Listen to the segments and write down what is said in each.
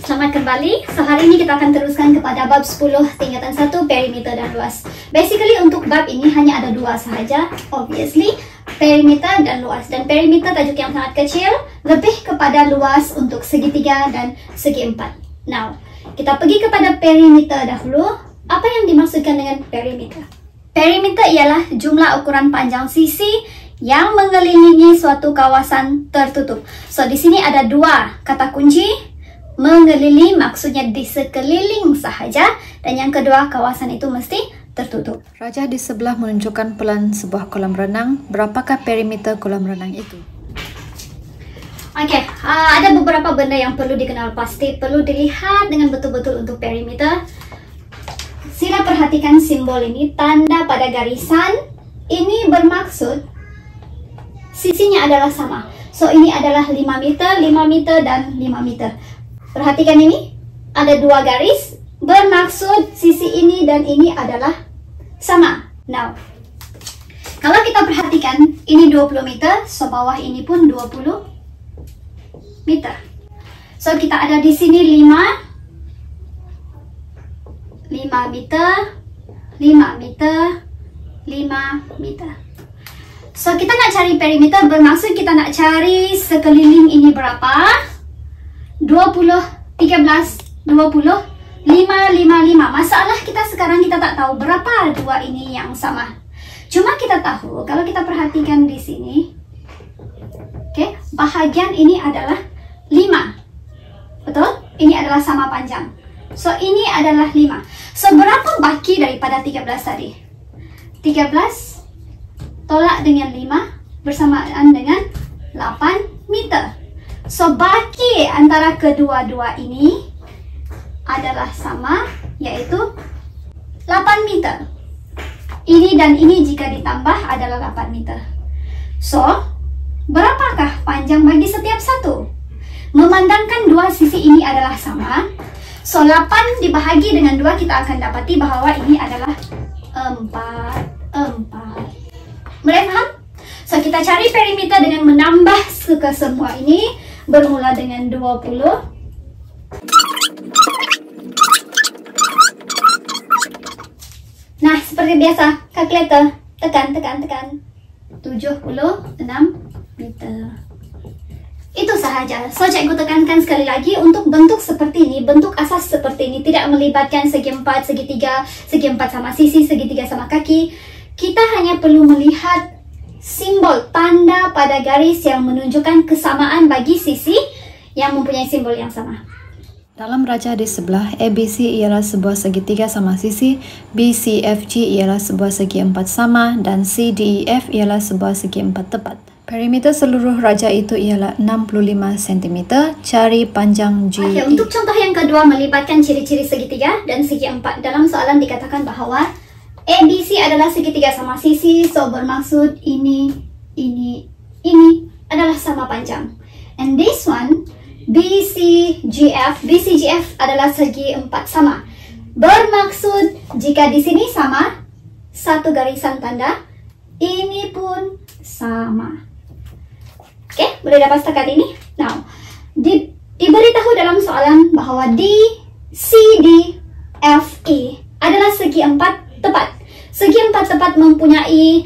Selamat kembali. So hari ini kita akan teruskan kepada bab 10 tingkatan 1 perimeter dan luas. Basically untuk bab ini hanya ada dua sahaja. Obviously perimeter dan luas. Dan perimeter tajuk yang sangat kecil, lebih kepada luas untuk segitiga dan segi empat. Now, kita pergi kepada perimeter dahulu. Apa yang dimaksudkan dengan perimeter? Perimeter ialah jumlah ukuran panjang sisi yang mengelilingi suatu kawasan tertutup. So di sini ada dua kata kunci. Mengelilingi maksudnya di sekeliling sahaja, dan yang kedua kawasan itu mesti tertutup. Raja di sebelah menunjukkan pelan sebuah kolam renang. Berapakah perimeter kolam renang itu? Okey, ada beberapa benda yang perlu dikenal pasti, perlu dilihat dengan betul-betul untuk perimeter. Sila perhatikan simbol ini, tanda pada garisan. Ini bermaksud sisinya adalah sama. So ini adalah 5 meter, 5 meter dan 5 meter. Perhatikan ini, ada dua garis, bermaksud sisi ini dan ini adalah sama. Now, kalau kita perhatikan, ini 20 meter, so bawah ini pun 20 meter. So kita ada di sini 5 meter, 5 meter, 5 meter. So kita nak cari perimeter, bermaksud kita nak cari sekeliling ini berapa? 20, 13, 20, 5, 5, 5. Masalah kita sekarang kita tak tahu berapa dua ini yang sama. Cuma kita tahu kalau kita perhatikan di sini, okay, bahagian ini adalah 5. Betul? Ini adalah sama panjang. So ini adalah 5. So berapa baki daripada 13 tadi? 13 tolak dengan 5 bersamaan dengan 8 meter. So baki antara kedua-dua ini adalah sama, yaitu 8 meter. Ini dan ini jika ditambah adalah 8 meter. So, berapakah panjang bagi setiap satu? Memandangkan dua sisi ini adalah sama, so 8 dibahagi dengan 2 kita akan dapati bahwa ini adalah 4. Mulai paham? So kita cari perimeter dengan menambah ke semua ini. Bermula dengan 20. Nah, seperti biasa, kalkulator, tekan. 76 meter. Itu sahaja. So, cikgu tekankan sekali lagi, untuk bentuk seperti ini, bentuk asas seperti ini, tidak melibatkan segi 4, segi 3, segi 4 sama sisi, segi 3 sama kaki. Kita hanya perlu melihat simbol tanda pada garis yang menunjukkan kesamaan bagi sisi yang mempunyai simbol yang sama. Dalam raja di sebelah, ABC ialah sebuah segitiga sama sisi, BCFG ialah sebuah segi 4 sama, dan CDEF ialah sebuah segi 4 tepat. Perimeter seluruh raja itu ialah 65 cm. Cari panjang G. Okay, untuk contoh yang kedua melibatkan ciri-ciri segitiga dan segi 4. Dalam soalan dikatakan bahawa ABC adalah segitiga sama sisi, so bermaksud ini adalah sama panjang. And this one, BCGF adalah segi 4 sama. Bermaksud jika di sini sama, satu garisan tanda, ini pun sama. Oke, boleh dapat setakat ini? Now, diberitahu dalam soalan bahwa DCDFE adalah segi 4 tepat. Segi 4 tepat mempunyai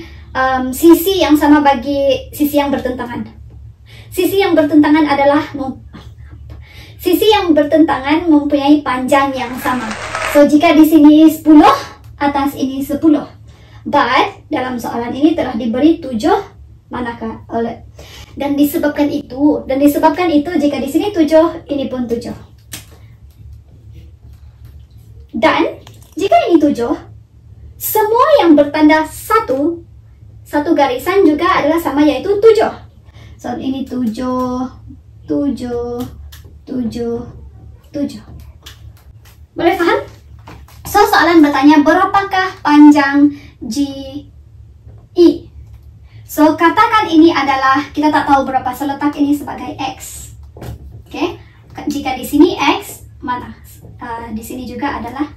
sisi yang sama bagi sisi yang bertentangan. Sisi yang bertentangan mempunyai panjang yang sama. So jika di sini 10, atas ini 10. But dalam soalan ini telah diberi 7, manakah? Dan disebabkan itu jika di sini 7, ini pun 7. Dan jika ini 7, semua yang bertanda satu garisan juga adalah sama, yaitu 7. So ini 7. Boleh paham? So soalan bertanya berapakah panjang GE? So katakan ini adalah, kita tak tahu berapa, so letak ini sebagai X. Okay? Jika di sini X, mana? Di sini juga adalah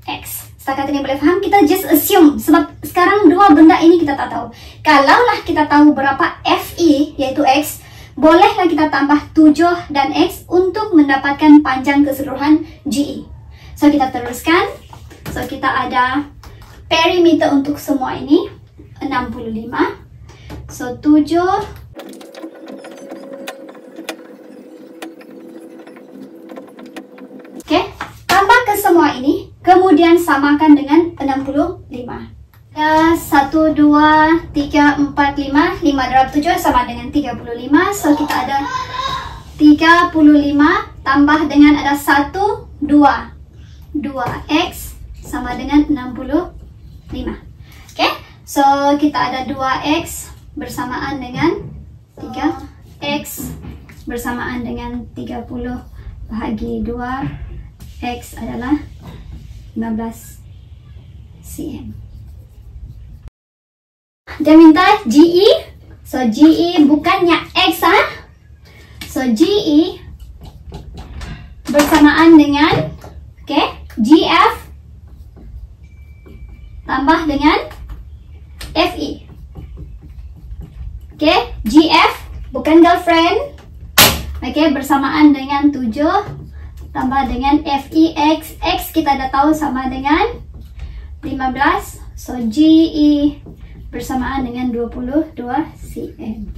X. Setakat ini boleh faham? Kita just assume, sebab sekarang dua benda ini kita tak tahu. Kalaulah kita tahu berapa FE, yaitu X, bolehlah kita tambah 7 dan X untuk mendapatkan panjang keseluruhan GE. So, kita teruskan. So, kita ada perimeter untuk semua ini 65. So, 7 tambah ke semua ini, kemudian samakan dengan 65. 1, 2, 3, 4, 5. 5 darab 7 sama dengan 35. So, kita ada 35 tambah dengan ada 1, 2. 2X sama dengan 65. Oke, so kita ada 2X bersamaan dengan 3X bersamaan dengan 30 bahagi 2. X adalah 15 cm. Dia minta GE. So, GE bukannya X, So, GE bersamaan dengan GF tambah dengan FE. GF bukan girlfriend. Bersamaan dengan 7 tambah dengan FEX. X kita dah tahu sama dengan 15. So, GE bersamaan dengan 22 cm.